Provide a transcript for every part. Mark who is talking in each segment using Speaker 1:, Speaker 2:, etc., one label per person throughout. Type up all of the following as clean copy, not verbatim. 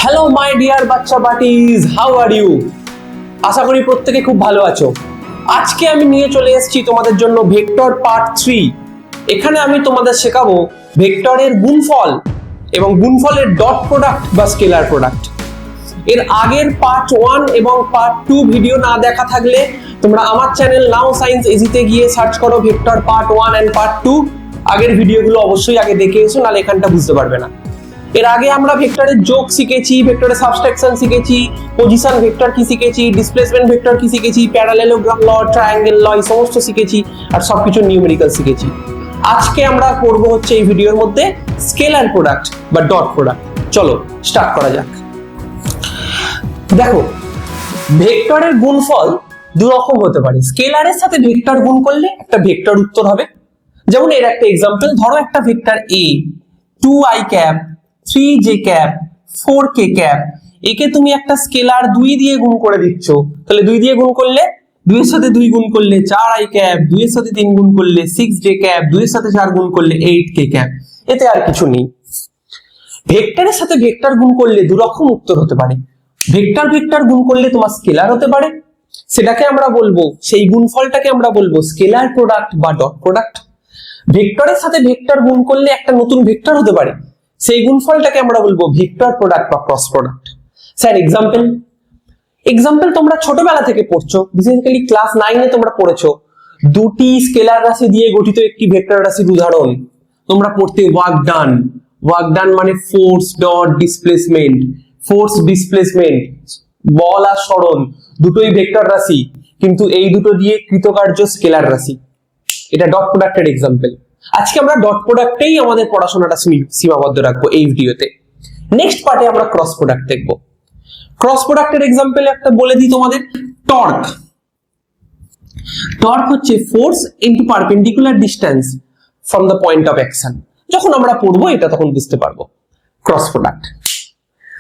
Speaker 1: Hello my dear বাচ্চা বাটিজ, how are you? আশা করি প্রত্যেকে খুব ভালো আছো। আজকে আমি নিয়ে চলে এসেছি তোমাদের জন্য ভেক্টর পার্ট 3। এখানে আমি তোমাদের শেখাবো ভেক্টরের গুণফল এবং গুণফলের ডট প্রোডাক্ট বা স্কেলার প্রোডাক্ট। এর আগের পার্ট 1 এবং পার্ট 2 ভিডিও না দেখা থাকলে তোমরা আমার চ্যানেল নাও সায়েন্স ইজিতে গিয়ে সার্চ করো ভেক্টর পার্ট 1 এন্ড পার্ট 2। আগের ভিডিওগুলো অবশ্যই আগে দেখে এসো, নাহলে এখানটা বুঝতে পারবে না। এর আগে আমরা ভেক্টরের যোগ শিখেছি, ভেক্টরের সাবট্রাকশন শিখেছি, পজিশন ভেক্টর কি শিখেছি, ডিসপ্লেসমেন্ট ভেক্টর কি শিখেছি, প্যারালেলোগ্রাম ল, ট্রায়াঙ্গেল ল, এই সমস্ত শিখেছি আর সবকিছু নিউমেরিক্যাল শিখেছি। আজকে আমরা করব হচ্ছে এই ভিডিওর মধ্যে স্কেলার প্রোডাক্ট বা ডট প্রোডাক্ট। চলো স্টার্ট করা যাক। দেখো, ভেক্টরের গুণফল দু রকম হতে পারে। স্কেলারের সাথে ভেক্টর গুণ করলে একটা ভেক্টর উত্তর হবে। যেমন এর একটা এক্সাম্পল ধরো, একটা vector a 2i cap 3j cap 4k cap, একে তুমি একটা স্কেলার 2 দিয়ে গুণ করে দিচ্ছ। তাহলে 2 দিয়ে গুণ করলে 2 এর সাথে 2 গুণ করলে 4i ক্যাপ, 2 এর সাথে 3 গুণ করলে 6j ক্যাপ, 2 এর সাথে 4 গুণ করলে 8k ক্যাপ। এতে আর কিছু নেই। ভেক্টরের সাথে ভেক্টর গুণ করলে দু রকম উত্তর হতে পারে। ভেক্টর ভেক্টর গুণ করলে তোমার স্কেলার হতে পারে, সেটাকে আমরা বলবো, সেই গুণফলটাকে আমরা বলবো স্কেলার প্রোডাক্ট বা ডট প্রোডাক্ট। ভেক্টরের সাথে ভেক্টর গুণ করলে একটা নতুন ভেক্টর হতে পারে, সেই গুণফলটাকে আমরা বলবো ভেক্টর প্রোডাক্ট বা ক্রস প্রোডাক্ট। স্যার এক্সাম্পল তোমরা ছোটবেলা থেকে পড়ছো, বেসিক্যালি ক্লাস 9 এ তোমরা পড়েছো দুটি স্কেলার রাশি দিয়ে গঠিত একটি ভেক্টর রাশির উদাহরণ। তোমরা পড়তে ওয়ার্ক ডান মানে force dot displacement, force displacement, বল আর সরণ দুটোই ভেক্টর রাশি, কিন্তু এই দুটো দিয়ে কৃতকার্য স্কেলার রাশি। এটা ডট প্রোডাক্টের এক্সাম্পল। আজকে আমরা ডট প্রোডাক্টেই আমাদের পড়াশোনাটা সীমাবদ্ধ রাখবো এই ভিডিওতে। নেক্সট পার্টে আমরা ক্রস প্রোডাক্ট দেখবো। ক্রস প্রোডাক্টের এক্সাম্পল একটা বলে দিই তোমাদের, টর্ক হচ্ছে force into perpendicular distance from the point of action. যখন আমরা পড়বো এটা তখন বুঝতে পারবো ক্রস প্রোডাক্ট।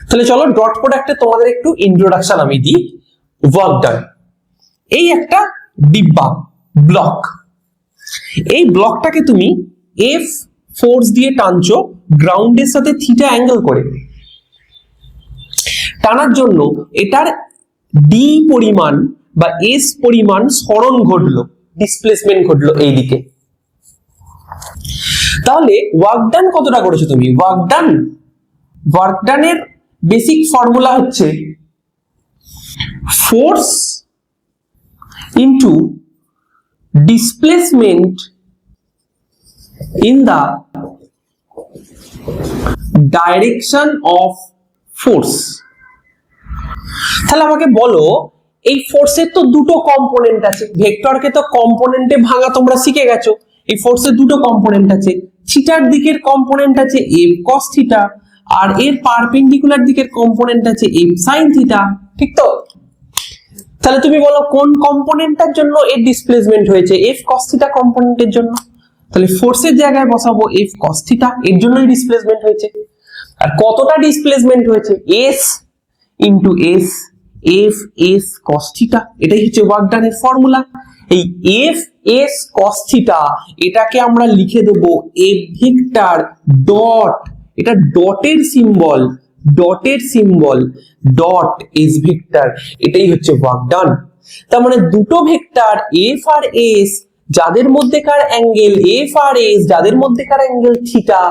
Speaker 1: তাহলে চলো ডট প্রোডাক্টে তোমাদের একটু ইন্ট্রোডাকশন আমি দিই। ওয়ার্ক ডান, এই একটা ডিব্বা ব্লক, এই ব্লকটাকে তুমি এফ ফোর্স দিয়ে টানছো গ্রাউন্ডের সাথে থিটা অ্যাঙ্গেল করে। টানার জন্য এটার ডি পরিমাণ বা এস পরিমাণ সরণ ঘটলো, ডিসপ্লেসমেন্ট ঘটলো এইদিকে। তাহলে ওয়ার্ক ডান কতটা করেছো তুমি? ওয়ার্ক ডানের বেসিক ফর্মুলা হচ্ছে force into displacement in the direction of force। তাহলে আমাকে বলো, এই ফোর্সের তো দুটো কম্পোনেন্ট আছে। ভেক্টরকে তো কম্পোনেন্টে ভাঙা তোমরা শিখে গেছো। এই ফোর্সের দুটো কম্পোনেন্ট আছে, থিটার দিকের কম্পোনেন্ট আছে f cos থিটা, আর এর পারপেন্ডিকুলার দিকের কম্পোনেন্ট আছে f sin থিটা, ঠিক তো? তাহলে তুমি বলো কোন কম্পোনেন্টটার জন্য এর ডিসপ্লেসমেন্ট হয়েছে? f cos থিটা কম্পোনেন্টের জন্য। তাহলে ফোর্সের জায়গায় বসাবো f cos থিটা, এর জন্যই ডিসপ্লেসমেন্ট হয়েছে। আর কতটা ডিসপ্লেসমেন্ট হয়েছে? s into s, f s cos theta, এটাই হচ্ছে ওয়ার্ক ডানের ফর্মুলা। এই f s cos থিটা এটাকে আমরা লিখে দেবো f ভেক্টর ডট, এটা ডটের সিম্বল ডট এস ভেক্টর, এটাই হচ্ছে ওয়ার্ক ডান। তার মানে দুটো ভেক্টর এফ আর এস যাদের মধ্যেকার অ্যাঙ্গেল এফ আর এস, যাদের মধ্যেকার অ্যাঙ্গেল থিটা,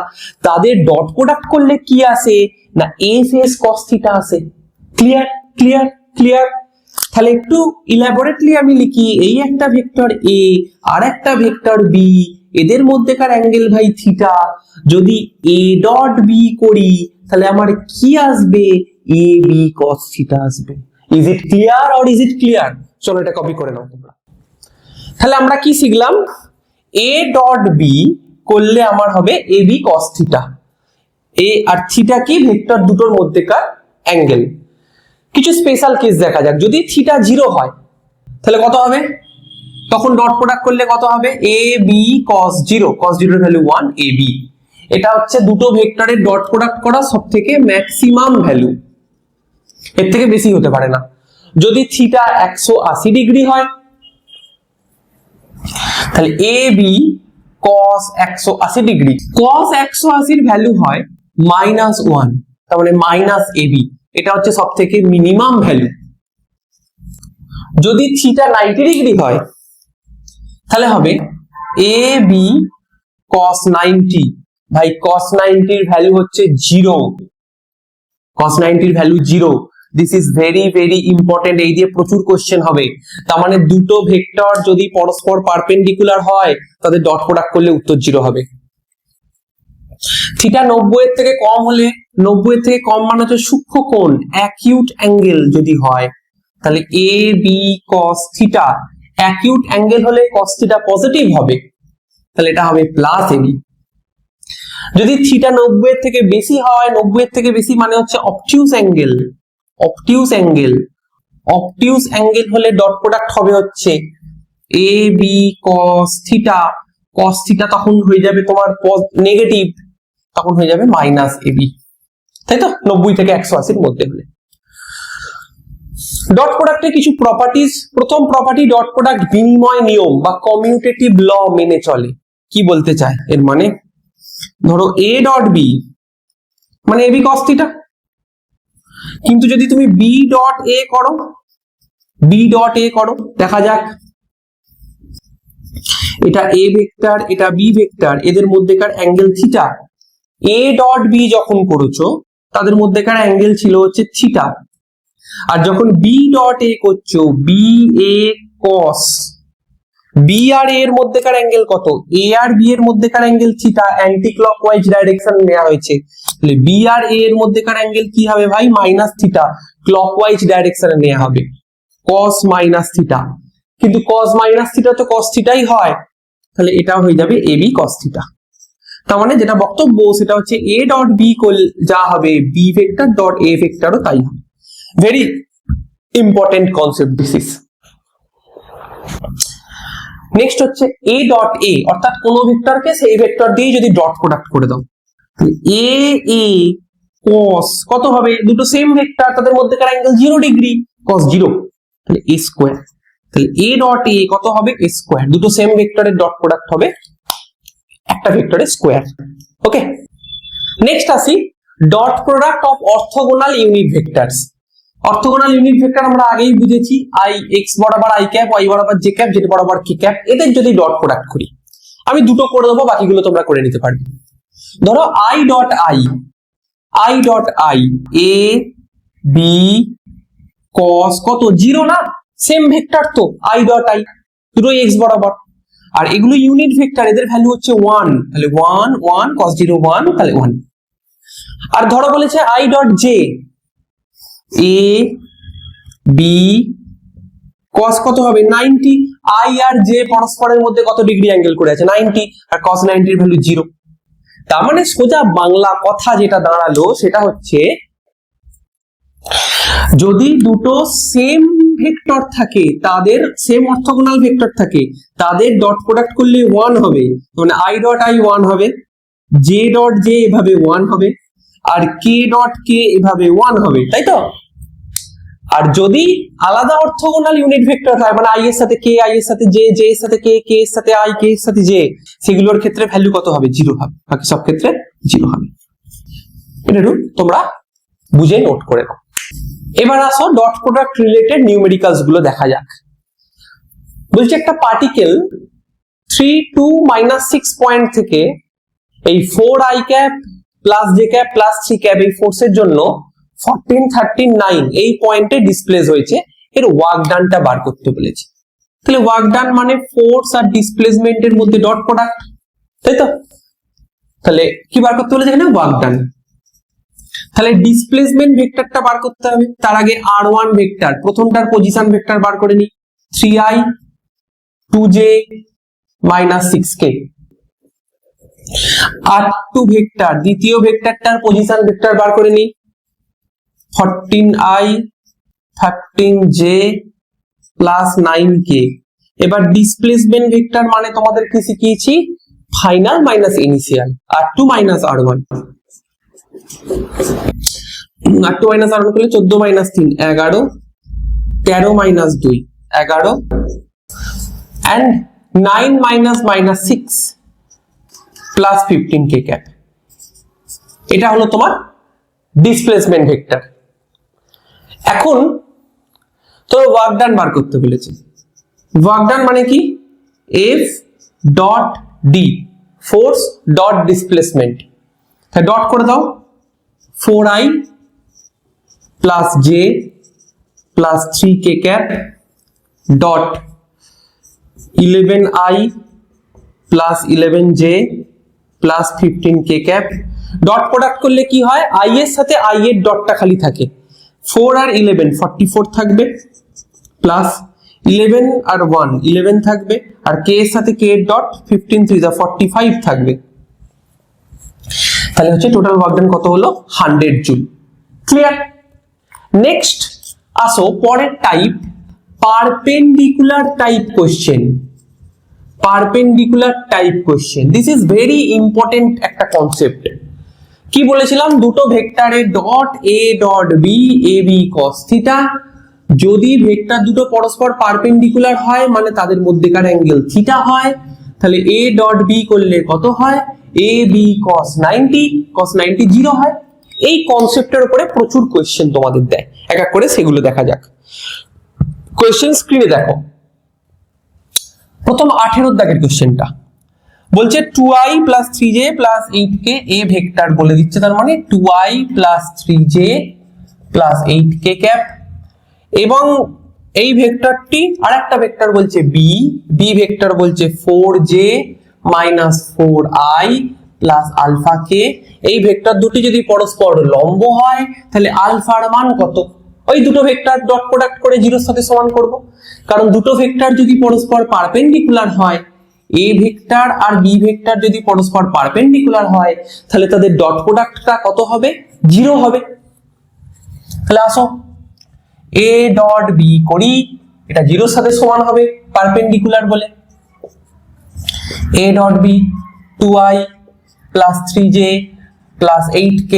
Speaker 1: তাদের ডট প্রোডাক্ট করলে কি আসে না এফ এস কস থিটা আসে। ক্লিয়ার? তাহলে একটু ইলাবোরেটলি আমি লিখি, এই একটা ভেক্টর এ আর একটা ভেক্টর বি, এদের মধ্যেকার অ্যাঙ্গেল ভাই থিটা। যদি এ ডট বি করি তাহলে আমার কি আসবে? এ বি cos থিটা আসবে। Is it clear or is it clear? চলো এটা কপি করে নাও তোমরা। তাহলে আমরা কি শিখলাম? এ ডট বি করলে আমার হবে এ বি cos থিটা। এ আর থিটা কি? ভেক্টর দুটোর মধ্যেকার অ্যাঙ্গেল। কিছু স্পেশাল কেস দেখা যাক। যদি থিটা 0 হয় তাহলে কত হবে? তখন ডট প্রোডাক্ট করলে কত হবে? এ বি cos 0, cos 0 এর ভ্যালু 1, এ বি। এটা হচ্ছে দুটো ভেক্টরের ডট প্রোডাক্ট করা সবথেকে ম্যাক্সিমাম ভ্যালু, এর থেকে বেশি হতে পারে না। যদি থিটা 180 ডিগ্রি হয় তাহলে A B cos 180 degree, cos 180 এর ভ্যালু হয় -1, তার মানে মাইনাস এবি। এটা হচ্ছে সব থেকে মিনিমাম ভ্যালু। যদি থিটা 90 ডিগ্রি হয় তাহলে হবে এ বি cos 90। ভাই cos 90 এর ভ্যালু হচ্ছে 0, cos 90 এর value 0। This is very very important, এই দিয়ে প্রচুর কোশ্চেন হবে। তার মানে দুটো ভেক্টর যদি পরস্পর পারপেন্ডিকুলার হয় তাদের ডট প্রোডাক্ট করলে উত্তর 0 হবে। থিটা 90 এর থেকে কম হলে, 90 এর থেকে কম মানে হচ্ছে সূক্ষ্ম কোণ, অ্যাকিউট অ্যাঙ্গেল যদি হয় তাহলে A B cos theta, acute angle হলে cos থিটা পজিটিভ হবে, তাহলে এটা হবে প্লাস এবি। যদি থিটা 90 এর থেকে বেশি হয়, 90 এর থেকে বেশি মানে হচ্ছে obtuse angle, obtuse angle, obtuse angle হলে ডট প্রোডাক্ট হবে হচ্ছে A B cos theta, cos theta তখন হয়ে যাবে তোমার নেগেটিভ, তখন হয়ে যাবে মাইনাস এবি, তাই তো 90 থেকে 180 এর মধ্যে হলে। ডট প্রোডাক্টের কিছু প্রপার্টিজ। প্রথম প্রপার্টি, ডট প্রোডাক্ট বিনিময় নিয়ম বা কমিউটেটিভ ল মেনে চলে। কি বলতে চায় এর মানে, ধরো এ ডট বি মানে এবি cos থিটা, কিন্তু যদি তুমি বি ডট এ করো, বি ডট এ করো, দেখা যাক এটা এ ভেক্টর এটা বি ভেক্টর, এদের মধ্যেকার অ্যাঙ্গেল থিটা। এ ডট বি যখন করেছো তাদের মধ্যেকার অ্যাঙ্গেল ছিল হচ্ছে থিটা, আর যখন বি ডট এ করছো বি এ cos, বি আর এ এর মধ্যেকার অ্যাঙ্গেল কত, এ আর বি এর মধ্যেকার angle theta, anti clockwise direction নেওয়া হয়েছে, তাহলে বি আর এ এর মধ্যেকার অ্যাঙ্গেল কি হবে ভাই, মাইনাস থিটা, ক্লকওয়াইজ ডাইরেকশনে নেওয়া হবে cos মাইনাস থিটা। কিন্তু cos মাইনাস থিটা তো cos থিটাই হয়, তাহলে এটা হয়ে যাবে এ বি cos থিটা। তার মানে যেটা বক্তব্য সেটা হচ্ছে এ ডট বি যা হবে বি ভেক্টর ডট এ ভেক্টরও তাই হবে। Very important concept this is. Next হচ্ছে এ ডট এ, অর্থাৎ কোন ভেক্টরকে সেই ভেক্টর দিয়ে যদি ডট প্রোডাক্ট করে দাও, এ এ cos কত হবে, দুটো সেম ভেক্টর তাদের মধ্যেকার অ্যাঙ্গেল 0 ডিগ্রি, cos 0, তাহলে a স্কয়ার, তাহলে এ ডট এ কত হবে a স্কয়ার, দুটো সেম ভেক্টরের ডট প্রোডাক্ট হবে একটা ভেক্টরের স্কয়ার। ওকে, নেক্সট আসি dot product of orthogonal unit vectors. Orthogonal unit vector আমরা আগেই বুঝেছি, আই এক্স বরাবর আই ক্যাপ, ওয়াই বরাবর জে ক্যাপ, জেড বরাবর কি ক্যাপ, এদের যদি ডট প্রোডাক্ট করি, আমি দুটো করে দেবো, বাকিগুলো তোমরা করে নিতে পারবে। ধরো I dot I, I dot I A B cos কত 0 না, সেম ভেক্টর তো আই ডট আই, দুটো এক্স বরাবর, আর এগুলো ইউনিট ভেক্টর, এদের ভ্যালু হচ্ছে 1, তাহলে 1 1 cos 0 1, তাহলে 1। আর ধরো বলেছে I dot J A B cos কত হবে 90, আই আর জে পরস্পরের মধ্যে কত ডিগ্রি অ্যাঙ্গেল করে আছে 90, আর cos 90 এর ভ্যালু 0। তার মানে সোজা বাংলা কথা যেটা দাঁড়ালো সেটা হচ্ছে যদি দুটো সেম ভেক্টর থাকে, তাদের সেম অর্থোগোনাল ভেক্টর থাকে, তাদের ডট প্রোডাক্ট করলে 1 হবে, মানে আই ডট আই 1 হবে, জে ডট জে এভাবে 1 হবে, আর কে ডট কে এভাবে 1 হবে, তাই তো। আর যদি আলাদা অর্থোগোনাল ইউনিট ভেক্টর হয়, মানে আই এর সাথে কে, আই এর সাথে জে, জে এর সাথে কে, কে এর সাথে আই, কে এর সাথে জে, সেগুলোর ক্ষেত্রে ভ্যালু কত হবে 0 হবে, বাকি সব ক্ষেত্রে 0 হবে। এটা তোমরা বুঝে নোট করে নাও। এবার আসো ডট প্রোডাক্ট রিলেটেড নিউমেরিক্যালস গুলো দেখা যাক। বলছি একটা পার্টিকেল 3 2 -6 পয়েন্ট থেকে এই 4i cap plus J cap plus 3 cap এই ফোর্সের জন্য 14 13 9 এই পয়েন্টে ডিসপ্লেস হয়েছে, এর ওয়ার্ক ডানটা বার করতে বলেছে। তাহলে ওয়ার্ক ডান মানে ফোর্স আর ডিসপ্লেসমেন্টের মধ্যে ডট প্রোডাক্ট, তাই তো। তাহলে কি বার করতে বলেছে এখানে, ওয়ার্ক ডান। তাহলে ডিসপ্লেসমেন্ট ভেক্টরটা বার করতে হবে, তার আগে r1 ভেক্টর, প্রথমটার পজিশন ভেক্টর বার করে নি, 3i 2j -6k। r2 vector, দ্বিতীয় ভেক্টরটার পজিশন ভেক্টর বার করে নি, 14i 13j +9k। এবার ডিসপ্লেসমেন্ট ভেক্টর মানে তোমাদের কি শিখিয়েছি, final minus initial, r2 r1, r2 r1 করলে 14 3 11, 13 2 11, and 9 -6 প্লাস 15k ক্যাপ। এটা হলো তোমার ডিসপ্লেসমেন্ট ভেক্টর। এখন তো ওয়ার্ক ডান বার করতে বলেছে। ওয়ার্ক ডান মানে কি? F dot D, force dot displacement. তাহলে ডট করে দাও, 4i plus j plus 3k cap dot 11i plus 11j plus 15k cap. Dot product করলে কি হয়? i এর সাথে i এর ডটটা খালি থাকে, 4 আর 11 44 থাকবে, প্লাস 11 আর 1 11 থাকবে, আর k এর সাথে k এর ডট 15 3 যা 45 থাকবে। তাহলে হচ্ছে টোটাল ওয়ার্ক ডান কত হলো? 100 জুল। ক্লিয়ার? নেক্সট আসো পরের type, perpendicular type question. Perpendicular type question, this is very important একটা কনসেপ্ট। কি বলেছিলাম? দুটো ভেক্টরের dot A dot B A B cos theta, যদি ভেক্টর দুটো পরস্পর পারপেন্ডিকুলার হয় মানে তাদের মধ্যেকার অ্যাঙ্গেল থিটা হয়, তাহলে এ ডট বি করলে কত হয়? এ বি কস 90, কস 90 0 হয়। এই কনসেপ্টের উপরে প্রচুর কোয়েশ্চেন তোমাদের দেয়, এক এক করে সেগুলো দেখা যাক। কোয়েশ্চেন স্ক্রিনে দেখো। প্রথম 18 দাগের কোয়েশ্চেনটা বলছে 2i plus 3j plus 8k এ ভেক্টর বলে দিচ্ছে, তার মানে 2i plus 3j plus 8k cap, এবং এই ভেক্টরটি আরেকটা ভেক্টর বলছে বি, বি ভেক্টর বলছে 4j minus 4i plus alpha কে। এই ভেক্টর দুটি যদি পরস্পর লম্ব হয় তাহলে আলফার মান কত? ওই দুটো ভেক্টর ডট প্রোডাক্ট করে জিরোর সাথে সমান করব, কারণ দুটো ভেক্টর যদি পরস্পর পারপেন্ডিকুলার হয়, এ ভেক্টর আর বি ভেক্টর যদি পরস্পর পারপেন্ডিকুলার হয় তাহলে তাদের ডট প্রোডাক্টটা কত হবে? 0 হবে। তাহলে আসো এ ডট বি করি, এটা জিরোর সাথে সমান হবে পারপেন্ডিকুলার বলে। A dot B 2i plus 3j plus 8k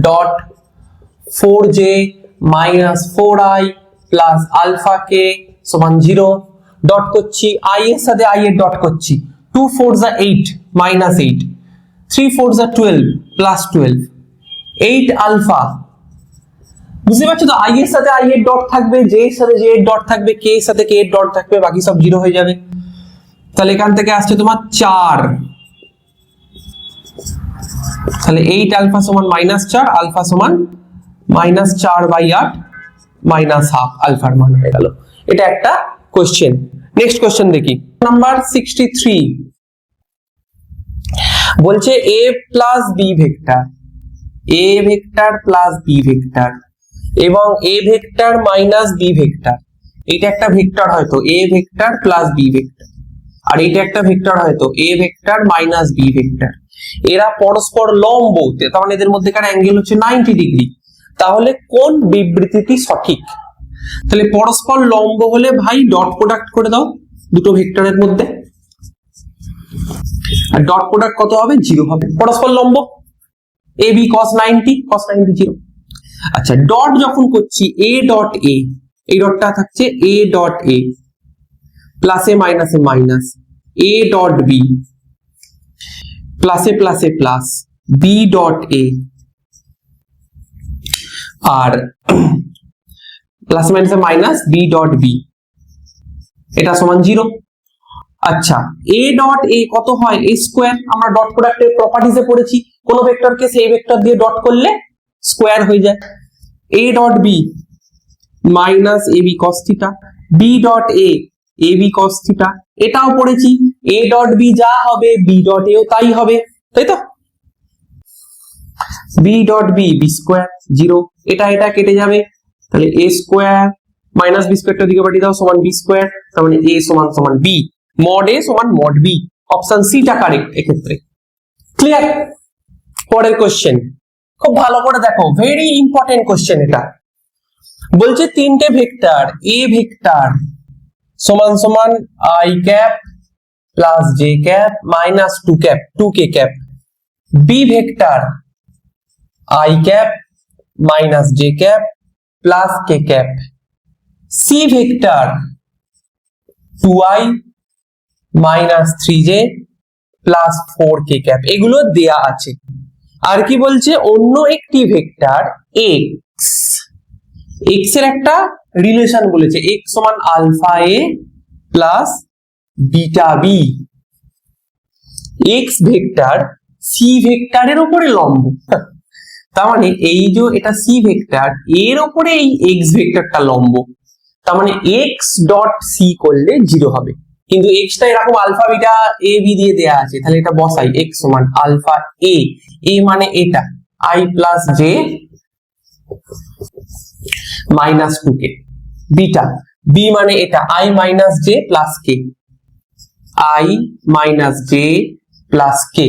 Speaker 1: dot 4j minus 4i plus alpha K সমান 0। ডট করছি, i এর সাথে i এর ডট করছি, 2 4 যা 8 মাইনাস 8, 3 4 যা 12 প্লাস 12, 8 আলফা। বুঝতে পারছো তো? i এর সাথে i এর ডট থাকবে, j এর সাথে j এর ডট থাকবে, k এর সাথে k এর ডট থাকবে, বাকি সব 0 হয়ে যাবে। তাহলে এখান থেকে আসছে তোমার 4, তাহলে 8 আলফা সমান মাইনাস 4, আলফা সমান মাইনাস 4/8 মাইনাস হাফ আলফার মান হয়ে গেল। এটা একটা কোশ্চেন। নেক্সট কোশ্চেন দেখি, নাম্বার 63 বলছে a plus B vector, a vector plus B vector এবং a vector minus B vector. এটা একটা ভেক্টর হয়তো a vector plus B vector, আর এটা একটা ভেক্টর হয়তো a vector minus B vector. এরা পরস্পর লম্ব, তার মানে এদের মধ্যেকার অ্যাঙ্গেল হচ্ছে 90 ডিগ্রি। তাহলে কোন বিবৃতিটি সঠিক? তাহলে পরস্পর লম্ব হলে ভাই ডট প্রোডাক্ট করে দাও দুটো ভেক্টরের মধ্যে, আর ডট প্রোডাক্ট কত হবে? 0 হবে। পরস্পর লম্ব এ বি cos 90 0। আচ্ছা, ডট যখন করছি a ডট a, এই ডটটা থাকছে a ডট a প্লাসে মাইনাসে মাইনাস, a ডট b প্লাসে প্লাসে প্লাস, b ডট a, আর প্লাস মাইনাসে মাইনাস b ডট b, এটা সমান 0। আচ্ছা, a ডট a কত হয়? a square. আমরা ডট প্রোডাক্টের প্রপার্টিজে পড়েছি, কোন ভেক্টরকে সেই ভেক্টর দিয়ে ডট করলে স্কয়ার হয়ে যায়। a dot b minus ab cos theta, b dot a ab cos theta, এটাও পড়েছি। a ডট b যা হবে b ডট a ও তাই হবে, তাই তো? b dot b b square 0, এটা এটা কেটে যাবে, তাহলে a স্কয়ার মাইনাস b স্কয়ারটা দিকে পাঠিয়ে দাও সমান b স্কয়ার, তার মানে a সমান সমান b, মড a সমান মড b। অপশন সি টা কারেক্ট এক্ষেত্রে। ক্লিয়ার? পরের কোশ্চেন খুব ভালো করে দেখো, ভেরি ইম্পর্টেন্ট কোশ্চেন এটা। বলছে তিনটে ভেক্টর a ভেক্টর সমান সমান i cap plus j cap minus 2 cap 2k cap, b vector i cap minus j cap plus k cap, c vector 2i minus 3j plus 4k cap. এগুলো দেয়া আছে। আর কি বলছে? অন্য একটি ভেক্টর x, এক্স এর একটা রিলেশন বলেছে, এক্স সমান alpha A plus beta B. X vector C ভেক্টরের উপরে লম্ব, তার মানে এই যে এটা সি ভেক্টর এর উপরে এই এক্স ভেক্টরটা লম্ব, তার মানে এক্স ডট সি করলে 0 হবে। কিন্তু এক্সটা এরকম আলফা বিটা এ বি দিয়ে দেয়া আছে, তাহলে এটা বসাই, এক্স সমান আলফা এ, এ মানে এটা I plus J minus 2k, beta B মানে এটা I minus J plus K, I minus J plus K.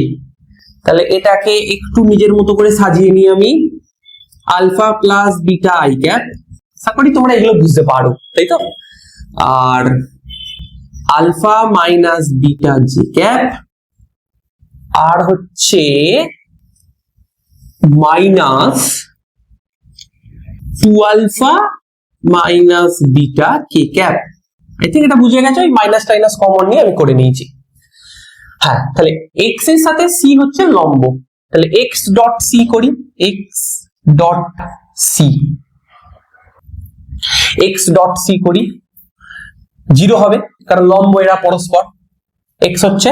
Speaker 1: তাহলে এটাকে একটু নিজের মতো করে সাজিয়ে নিই আমি, alpha plus beta I cap, আশা করি তোমরা এগুলো বুঝতে পারো, তাই তো। আর alpha minus beta J cap, আর হচ্ছে minus 2 alpha minus beta K cap. I think এটা বুঝে গেছে, ওই মাইনাস টাইনাস কমন নিয়ে আমি করে নিয়েছি। হ্যাঁ, তাহলে এক্স এর সাথে সি হচ্ছে লম্ব, তাহলে এক্স ডট সি করি, X dot C, X dot C করি, 0 হবে কারণ লম্ব এরা পরস্পর। এক্স হচ্ছে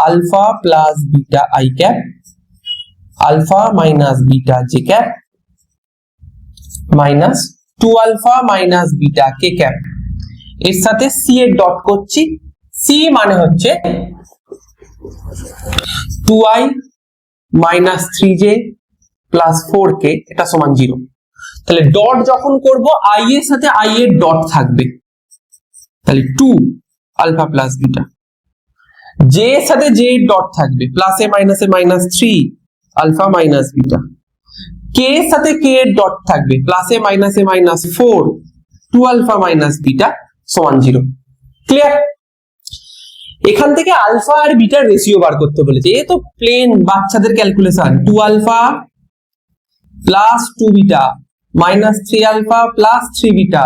Speaker 1: alpha plus beta I cap, alpha minus beta J cap minus 2 alpha minus beta K cap. এর সাথে সি এর ডট করছি, সি মানে হচ্ছে 2i minus 3j plus 4k, এটা সমান 0। তাহলে ডট যখন করব i এর সাথে i এর ডট থাকবে, তাহলে 2 আলফা প্লাস বিটা, j এর সাথে j এর ডট থাকবে, প্লাসে মাইনাসে minus 3 alpha minus beta, k এর সাথে k এর ডট থাকবে, প্লাসে মাইনাসে মাইনাস 4 2 আলফা মাইনাস বিটা সমান 0। ক্লিয়ার? এখান থেকে আলফা আর বিটার রেশিও বার করতে বলেছে, এ তো প্লেন বাচ্চাদের calculation. 2 alpha plus 2 beta minus 3 alpha plus 3 beta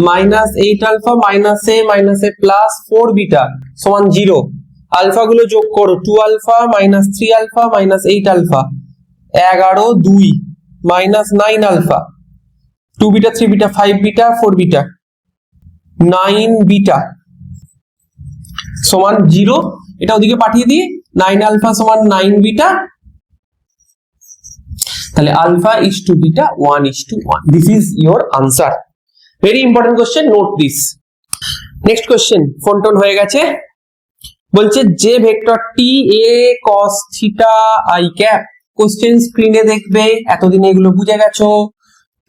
Speaker 1: minus 8 alpha মাইনাসে প্লাস 4 বিটা সমান 0। আলফা গুলো যোগ করো, 2 alpha minus 3 alpha minus 8 alpha 11 2 মাইনাস 9 alpha 2 beta 3 beta 5 beta 4 beta 9 beta সমান 0। এটা ওদিকে পাঠিয়ে দিয়ে 9 আলফা সমান 9 বিটা, তাহলে alpha is to beta 1:1। This is your answer. Very important question, note this. Next question, phone tone হয়ে গেছে। বলছে যে ভেক্টরটি A cos theta I cap, question স্ক্রিনে দেখবে, এতদিনে এগুলো বুঝে গেছো,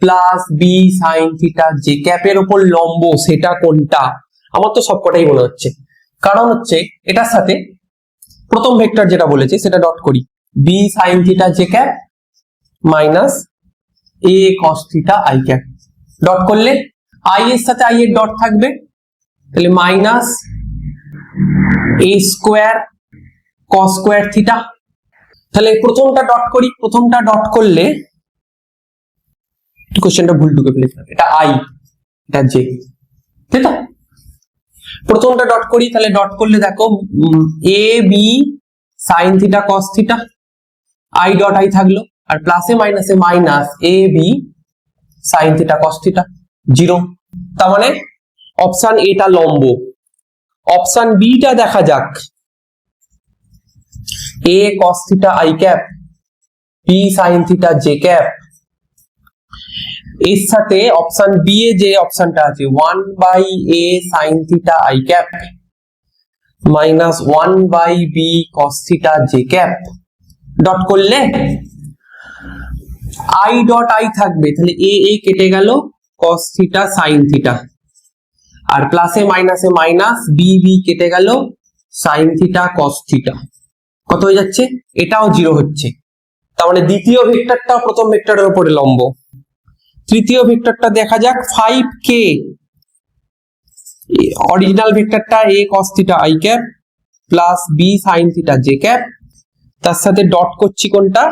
Speaker 1: plus B sine theta J ক্যাপের উপর লম্ব, সেটা কোনটা? আমার তো সবকটাই মনে হচ্ছে, কারণ হচ্ছে এটার সাথে প্রথম ভেক্টর যেটা বলেছে সেটা ডট করি, b sine theta J cap minus a cos theta I cap. Dot করলে আই এর সাথে আই এর ডট থাকবে, তাহলে minus a square cos square theta. তাহলে প্রথমটা ডট করি, প্রথমটা ডট করলে কোশ্চেনটা ভুল ঢুকে ফেলেছিলাম, এটা আই এটা জে, ঠিক আছে। প্রথমটা ডট করি, তাহলে ডট করলে দেখো A B sine theta cos theta, I dot I থাকলো, আর প্লাসে মাইনাসে minus A B sine theta cos theta 0। তার মানে অপশন এটা লম্ব। অপশন বি টা দেখা যাক, A cos theta I cap B sine theta J cap, এর সাথে অপশন বি এ যে অপশনটা আছে 1/a sin theta i cap minus 1/b cos theta j cap. Dot করলে i ডট i থাকবে, তাহলে a কেটে গেল, cos থিটা sin থিটা, আর প্লাসে মাইনাসে মাইনাস b কেটে গেল, sin থিটা cos থিটা। কত হয়ে যাচ্ছে? এটাও 0 হচ্ছে, তার মানে দ্বিতীয় ভেক্টরটা প্রথম ভেক্টরের উপরে লম্ব। তৃতীয় ভেক্টরটা দেখা যাক, 5k, অরিজিনাল ভেক্টরটা a cos theta i cap plus b sin theta j cap, তার সাথে ডট করছি কোনটা,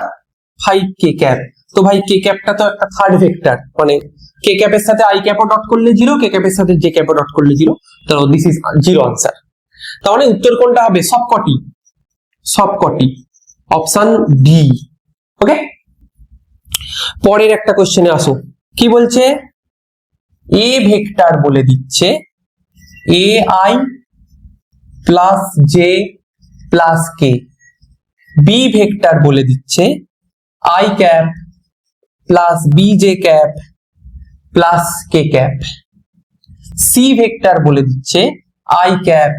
Speaker 1: 5k ক্যাপ। তো ভাই k ক্যাপটা তো একটা থার্ড ভেক্টর, মানে k ক্যাপের সাথে i ক্যাপও ডট করলে 0, k ক্যাপের সাথে j ক্যাপও ডট করলে 0, তো দিস ইজ 0 আনসার। তার মানে উত্তর কোনটা হবে? সবকটি, অপশন ডি। ওকে, পরের একটা কোশ্চেনে আসো। কি বলছে, এ ভেক্টর বলে দিচ্ছে a i plus j plus k, b vector বলে দিচ্ছে i cap plus b j cap plus k cap, c vector বলে দিচ্ছে i cap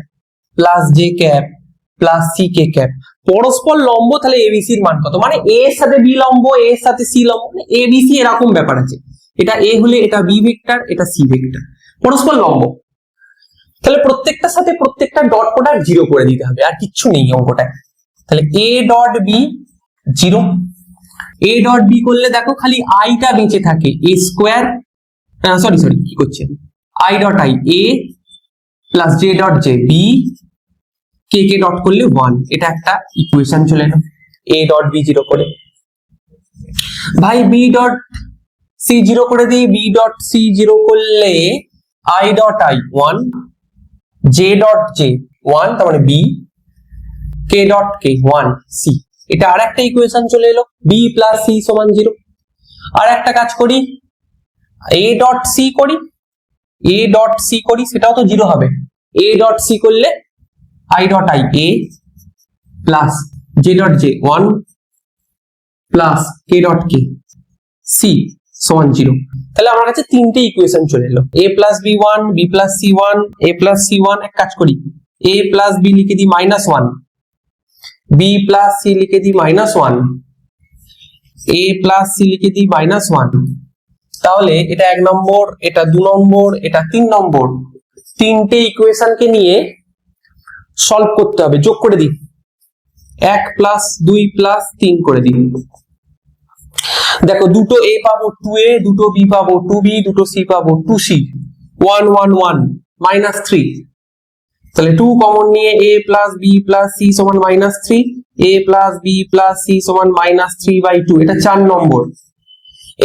Speaker 1: plus J cap plus c k cap. পরস্পর লম্ব, তাহলে এবিসির মান কত, মানে এ এর সাথে বি লম্ব, এ এর সাথে সি লম্ব, মানে এবিসি এরকম ব্যাপার আছে। এটা এ হলে এটা বি ভেক্টর, এটা সি ভেক্টর, পরস্পর লম্ব। তাহলে প্রত্যেকটার সাথে প্রত্যেকটা ডট প্রোডাক্ট 0 করে দিতে হবে, আর কিচ্ছু নেই অঙ্কটায়। তাহলে a dot b 0, a dot b করলে দেখো খালি আইটা বেঁচে থাকে, এ স্কোয়ার, সরি কি করছে, i dot I A plus J dot j b, k k dot করলে 1, এটা একটা ইকুয়েশন চলে এলো এ ডট বি 0 করে। ভাই বি ডট সি 0 করে দিই, বি ডট সি 0 করলে I dot I 1, J dot J 1, তার মানে বি, কে ডট কে 1, সি, এটা আর একটা ইকুয়েশন চলে এলো, বি প্লাস সি সমান 0। আর একটা কাজ করি, এ ডট সি করি, এ ডট সি করি, সেটাও তো 0 হবে। এ ডট সি করলে I dot I A plus J dot J 1 plus K dot K C সমান 0। তাহলে আমার কাছে তিনটে ইকুয়েশন চলে এলো, A plus B 1, B plus C 1, A plus C 1। এক কাজ করি, এ প্লাস বি লিখে দিই -1, বি প্লাস সি লিখে দিই -1, এ প্লাস সি লিখে দিই -1। তাহলে এটা 1 নম্বর, এটা 2 নম্বর, এটা 3 নম্বর, তিনটে ইকুয়েশনকে নিয়ে সলভ করতে হবে। যোগ করে দিই, 1 প্লাস 2 প্লাস 3 করে দিই। দেখো দুটো এ পাবো 2a, দুটো বি পাবো 2b, দুটো সি পাবো 2c, 1 1 1 -3। তাহলে 2 কমন নিয়ে a plus b plus c সমান -3, a plus b plus c সমান -3/2, এটা 4 নম্বর।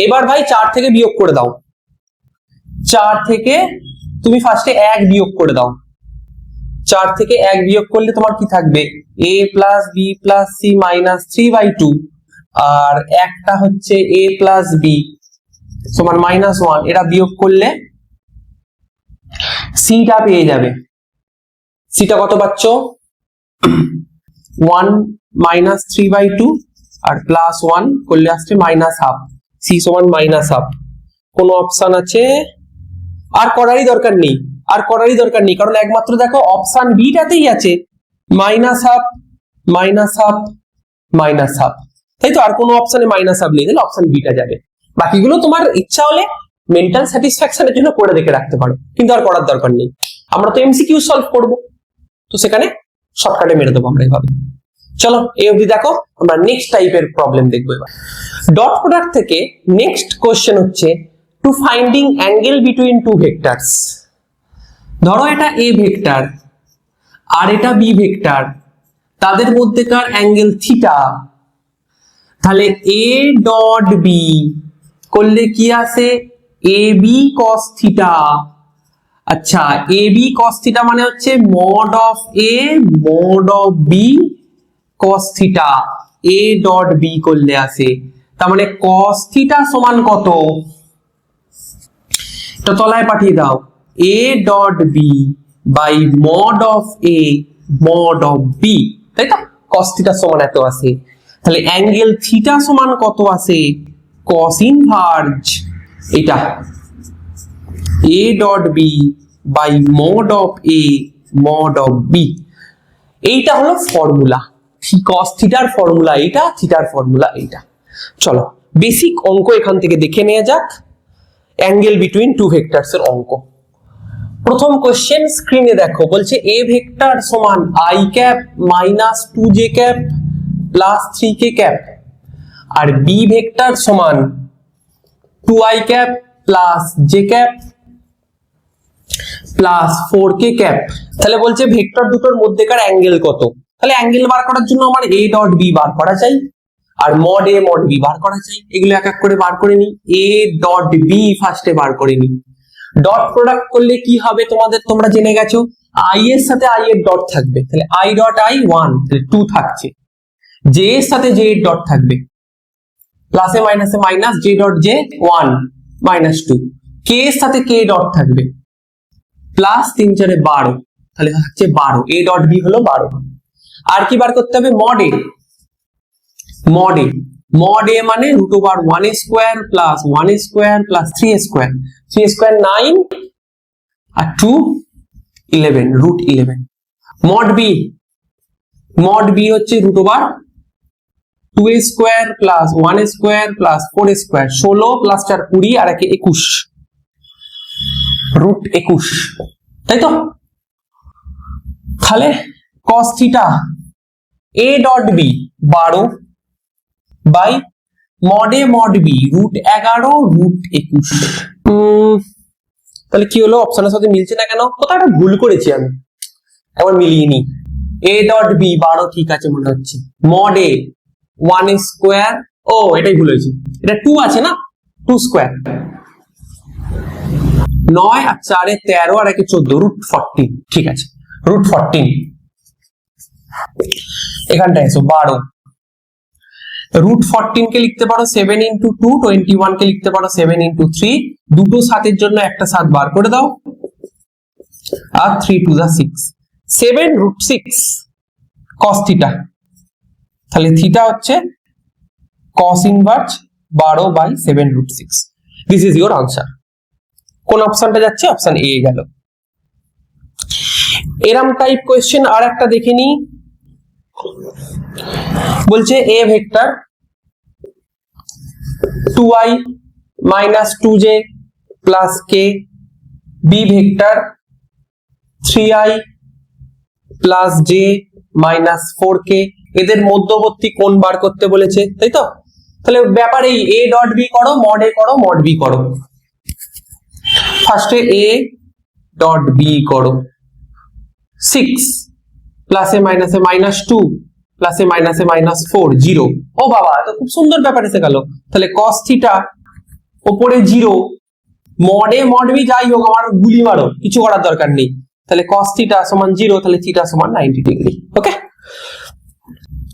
Speaker 1: এবার ভাই 4 থেকে বিয়োগ করে দাও, 4 থেকে তুমি ফার্স্টে 1 বিয়োগ করে দাও, 4 থেকে 1 বিয়োগ করলে তোমার কি থাকবে, a plus b plus c -3/2, আর একটা হচ্ছে a প্লাস বি সমান -1, এটা বিয়োগ করলে সিটা পেয়ে যাবে। সিটা কত পাচ্ছ, 1 -3/2 আর +1 করলে আসছে -1/2, সি সমান -1/2। কোন অপশন আছে, আর করারই দরকার নেই, আর করারই দরকার নেই, কারণ একমাত্র দেখো অপশন বিটাতেই আছে -1/2 -1/2 -1/2, তাই তো, আর কোনো অপশনে -1/2 নেই, তাহলে অপশন বিটা যাবে। বাকিগুলো তোমার ইচ্ছা হলে মেন্টাল স্যাটিসফ্যাকশনের জন্য করে দেখে রাখতে পারো, কিন্তু আর করার দরকার নেই। আমরা তো এমসিকিউ সলভ করব, তো সেখানে শর্টকাটে মেরে দেবো আমরা এইভাবে। চলো এই অবধি দেখো, আমরা নেক্সট টাইপের প্রবলেম দেখবো এবার। ডট প্রোডাক্ট থেকে নেক্সট কোশ্চেন হচ্ছে to finding angle between two vectors. ধরো এটা এ ভেক্টর আর এটা বি ভেক্টর, তাদের মধ্যেকার অ্যাঙ্গেল থিটা। তাহলে এ ডট বি করলে কি আসে, এ বি কস থিটা। আচ্ছা, এ বি কস থিটা মানে হচ্ছে mod of a mod of b cos theta, A dot b করলে আসে। তার মানে কস থিটা সমান কত, এটা তলায় পাঠিয়ে দাও, a dot b by mod of a mod of b, তাই তো, কস থিটা সমান এত আসে। তাহলে অ্যাঙ্গেল থিটা সমান কত আসে, কস ইনভার্জ এটা a dot b by mod of a mod of b. এইটা হলো ফর্মুলা, কস থিটার ফর্মুলা এইটা, থিটার ফর্মুলা এইটা। চলো বেসিক অঙ্ক এখান থেকে দেখে নেওয়া যাক, অ্যাঙ্গেল বিটুইন টু ভেক্টরস এর অঙ্ক। প্রথম কোশ্চেন স্ক্রিনে দেখো, বলছে এ ভেক্টর সমান i cap minus 2j cap plus 3k cap, আর বি ভেক্টর সমান 2i cap plus j cap plus 4k cap. তাহলে বলছে ভেক্টর দুটোর মধ্যেকার অ্যাঙ্গেল কত। তাহলে অ্যাঙ্গেল বার করার জন্য আমার a ডট বি বার করা চাই, আর মড a মড বি বার করা চাই। এগুলো এক এক করে বার করে নি, a ডট বি ফার্স্টে বার করে নি। ডট প্রোডাক্ট করলে কি হবে তোমাদের, তোমরা জেনে গেছো, i এর সাথে i এর ডট থাকবে, তাহলে i ডট i 1, তাহলে 2 থাকছে। j এর সাথে j এর ডট থাকবে, প্লাসে মাইনাসে মাইনাস, j ডট j 1, -2, কে এর সাথে কে ডট থাকবে, প্লাস 3 4 12, তাহলে হচ্ছে 12, a ডট b হলো 12। আর কি বার করতে হবে, মড a, mod a মানে √1a square plus 1a square plus 3a square, 3a square 9 আর 2 11, √11। mod b হচ্ছে √2a square plus 1a square plus 4a square, 16 plus 4 20 আর 1 21, √21, তাই তো। তাহলে cos theta a dot b 12 by mod a mod b √11 √21। তাহলে কি হলো, অপশনের সাথে মিলছে না কেন, কোথাও একটা ভুল করেছি আমি, একবার মিলিয়ে নি। a ডট b 12 ঠিক আছে মনে হচ্ছে, mod a 1a স্কয়ার, ও এটাই ভুল হয়েছে, এটা 2 আছে না, 2 স্কয়ার, 9 আর 4 এ 13 আর 1 এ 14, √14, ঠিক আছে, √14। এখানটায় এসো 12, √14 কে লিখতে পারো 7 × 2, 21 কে লিখতে পারো 7 × 3, দুটো 7 এর জন্য একটা 7 বার করে দাও, আর 3 2 6, 7√6 cos থিটা, তাহলে থিটা হচ্ছে cos inverse 12/7√6, this is your answer. কোন অপশনটা যাচ্ছে, অপশন এ গেল। এরম টাইপ কোয়েশ্চেন আর একটা দেখে নি, বলছে a vector 2i - 2j plus k, b vector 3i plus j - 4k, এদের মধ্যবর্তী কোণ বার করতে বলেছে, তাই তো। তাহলে ব্যাপার এই a ডট b করো, mod a করো, mod b করো। ফার্স্টে a ডট b করো, 6 প্লাসে মাইনাসে -2 প্লাসে মাইনাসে -4 0, ও বাবা তো খুব সুন্দর ব্যাপার এসে গেল। তাহলে cos থিটা উপরে 0, mod a mod b যাই হোক আমার গুলি মারো, কিছু করার দরকার নেই। তাহলে cos থিটা সমান 0, তাহলে থিটা সমান 90 ডিগ্রি। ওকে,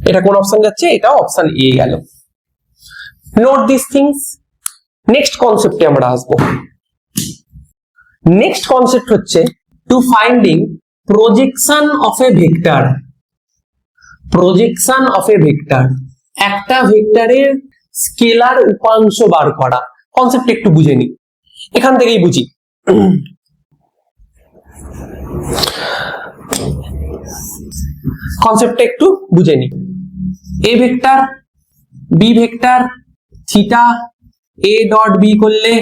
Speaker 1: এটা কোন অপশন যাচ্ছে, এটা অপশন এ গেল। Note this things. নেক্সট কনসেপ্টে আমরা আসবো। নেক্সট কনসেপ্ট হচ্ছে to finding projection of A vector. Projection of A vector, একটা ভেক্টরের স্কেলার উপাংশ বার করা। কনসেপ্ট একটু বুঝে নি, এখান থেকেই বুঝি। কনসেপ্টটা একটু বুঝে নি। A vector, b vector, theta A dot b করলে,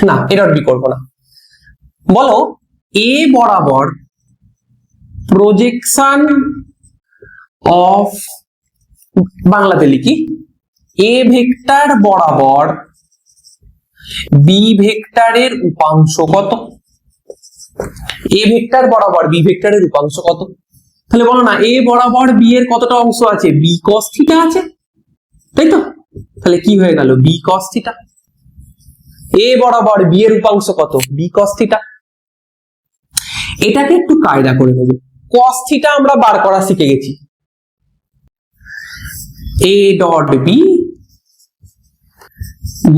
Speaker 1: না এ ডট বি করবো না, বলো এ বরাবর প্রজেকশন অফ, বাংলাতে লিখি, এ ভেক্টর বরাবর বি ভেক্টরের উপাংশ কত। এ ভেক্টর বরাবর বি ভেক্টরের উপাংশ কত, তাহলে বলো না এ বরাবর বি এর কতটা অংশ আছে, বি cos থিটা আছে, তাই তো। তাহলে কি হয়ে গেল, বি cos থিটা। এ বরাবর বি এর উপাংশ কত, বি cos থিটা। এটাকে একটু কায়দা করে নেব। cos থিটা আমরা বার করা শিখে গেছি, a dot b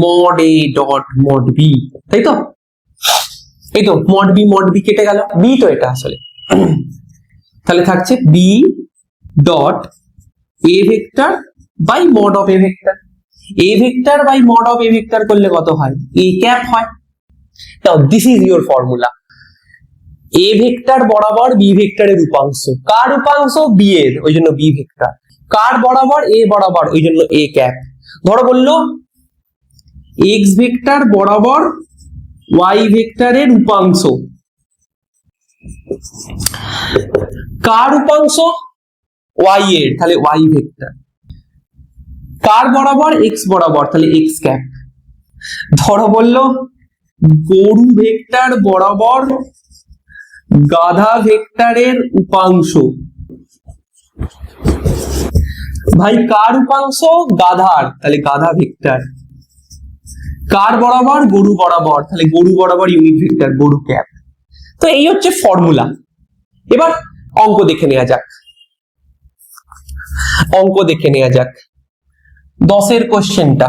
Speaker 1: mod a dot mod b, তাই তো। এই তো mod b কেটে গেল, b তো এটা আসলে। তাহলে থাকছে b dot a vector by mod of a vector. a vector by mod of a vector করলে কত হয়, a ক্যাপ হয়। Now this is your formula. a vector বরাবর b ভেক্টরের উপাংশ, কার উপাংশ, b এর, ওই জন্য b ভেক্টর। কার বরাবর, a বরাবর, ওই জন্য a ক্যাপ। ধরো বললো x ভেক্টর বরাবর y ভেক্টরের উপাংশ, কার উপাংশ, y এর, তাহলে y ভেক্টর। কার বরাবর, x বরাবর, তাহলে x ক্যাপ। ধরো বললো গরু ভেক্টর বরাবর গাধা ভেক্টরের উপাংশ, ভাই কার উপাংশ, গাধার, তাহলে গাধা ভেক্টর। কার বরাবর, গরু বরাবর, তাহলে গরু বরাবর ইউনিট ভেক্টর, গরু ক্যাপ। তো এই হচ্ছে ফর্মুলা। এবার অঙ্ক দেখে নেওয়া যাক, অঙ্ক দেখে নেওয়া যাক। 10 এর কোশ্চেনটা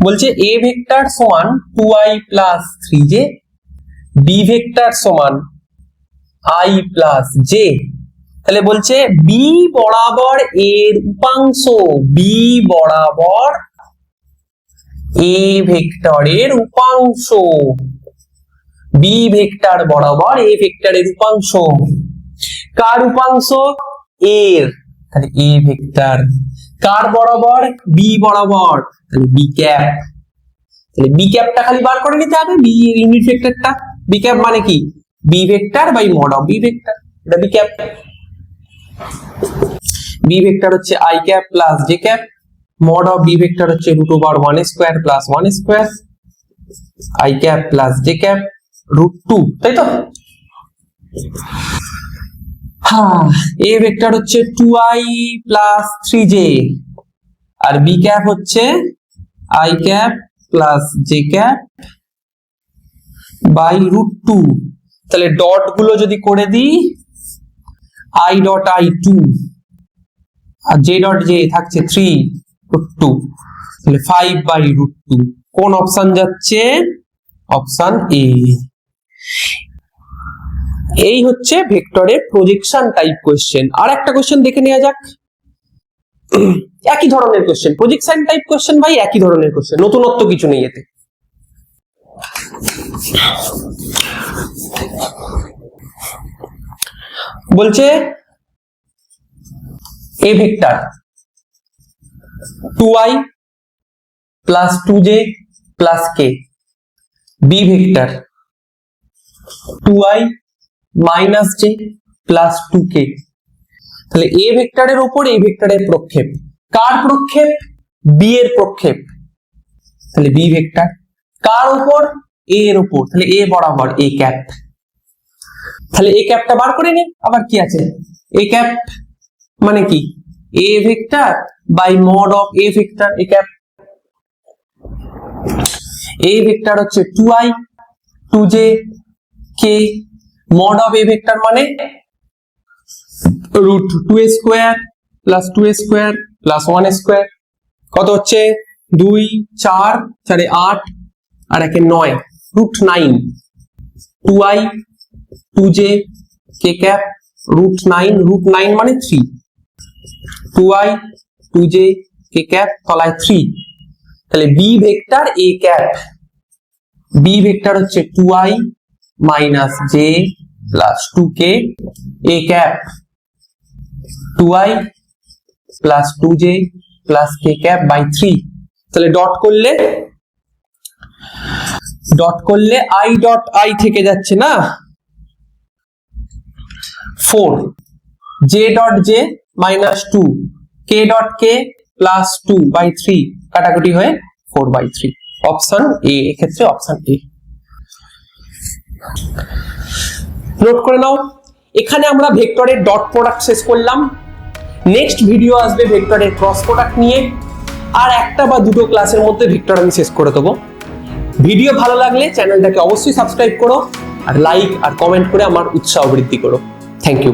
Speaker 1: বলছে এ ভেক্টর সমান 2i plus 3j, b vector সমান i প্লাস j। তাহলে বলছে বি বরাবর এর উপাংশ, বি বরাবর এ ভেক্টরের উপাংশ, বি ভেক্টর বরাবর এ ভেক্টরের উপাংশ। কার উপাংশ? এর। তাহলে এ ভেক্টর কার বরাবর? বি বরাবর, তাহলে বি ক্যাপ। তাহলে বি ক্যাপটা খালি বার করে নিতে হবে, বি ইউনিট ভেক্টরটা। বি ক্যাপ মানে কি? B vector by mod of B vector, এটা বি ক্যাপ। বি ভেক্টর হচ্ছে I cap plus J cap, mod of B vector হচ্ছে root over 1 square plus 1 square, I cap plus J cap root 2, তাই তো? হ্যাঁ, A vector হচ্ছে 2i plus 3j, আর B cap হচ্ছে I cap plus J cap by root 2। তাহলে dot গুলো যদি করে দিই, i ডট i 2 আর j ডট j থাকছে 3 রুট 2, তাহলে 5 বাই রুট 2। কোন অপশন যাচ্ছে? Option A. এই হচ্ছে ভেক্টরের প্রজেকশন টাইপ কোশ্চেন। আর একটা কোশ্চেন দেখে নেওয়া যাক, একই ধরনের কোশ্চেন, প্রজেকশন টাইপ কোশ্চেন ভাই, একই ধরনের কোশ্চেন, নতুনত্ব কিছু নেই এতে। বলছে a vector 2i plus 2j plus k, b vector 2i minus j plus 2k। তাহলে এ ভেক্টরের উপর এ ভেক্টরের প্রক্ষেপ। কার প্রক্ষেপ? বি এর প্রক্ষেপ। তাহলে বি ভেক্টর কার উপর? এ এর উপর, তাহলে এ বরাবর এ ক্যাপ। তাহলে এ ক্যাপটা বার করে নি। আবার কি আছে? এ ক্যাপ মানে কি? A vector by mod of A vector, A cap. A vector হচ্ছে 2i 2j k, mod of A vector মানে root 2 square plus 2 square plus 1 square. কত হচ্ছে? 2 4 4 8 আর 1 9, root 9। 2i 2j k cap root 9, root 9 মানে 3। 2i 2j k cap তলায় 3। তাহলে b vector এ cap, B vector হচ্ছে 2i minus j plus 2k a cap, 2i plus 2j plus k cap by 3। তাহলে dot করলে i dot i থেকে যাচ্ছে না 4, j dot j minus 2, k dot k plus 2 by 3, কাটাকুটি হয়ে 4 by 3। Option A, এক্ষেত্রে option A. Note করে নাও। এখানে আমরা ভেক্টরের ডট প্রোডাক্ট শেষ করলাম। নেক্সট ভিডিও আসবে ভেক্টরের ক্রস প্রোডাক্ট নিয়ে, আর একটা বা দুটো ক্লাসের মধ্যে ভেক্টর আমি শেষ করে দেবো। ভিডিও ভালো লাগলে চ্যানেলটাকে অবশ্যই সাবস্ক্রাইব করো, আর লাইক আর কমেন্ট করে আমার উৎসাহ বৃদ্ধি করো। Thank you.